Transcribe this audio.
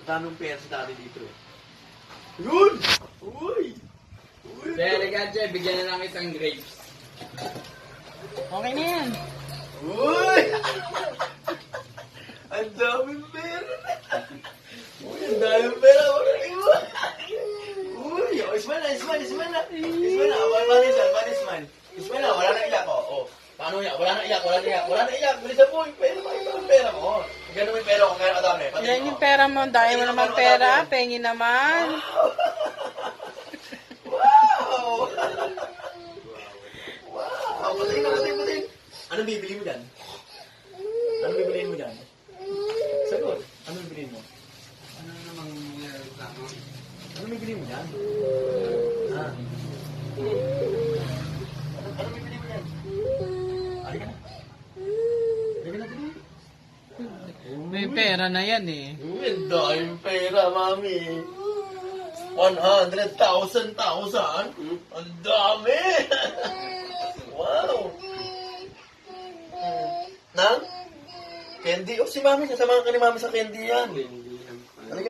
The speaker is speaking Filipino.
Daming pera sa dati dito eh. Yun! Uy! Uy! Kaya Gadget, bigyan na lang isang grapes. Okay na yan. Uy! Ang daming pera! Uy, ang daming pera! Uy! Oh, isman na! Isman na! Isman na! Wala na iyak ko. Oh. Paano iyak? Wala na iyak! Bilisan mo! Yung pera mo! Gano'n mo yung pera ko. Kaya kadami. Yan yung pera mo. Dahil mo naman pera. Pengi naman. Wow! Wow! Patayin! Anong bibili mo dyan? Anong bibiliin mo dyan? Sagot. Anong bibiliin mo? Ano namang reklamo? Anong bibiliin mo dyan? Ah. Anong bibiliin mo dyan? Halika na. Halika na, bili. May pera na yan eh. Uy, ang daming pera, mami. 100,000. Ang dami! Wow! Nang? Candy? Oh, si mami. Kasama ka ni mami sa candy yan.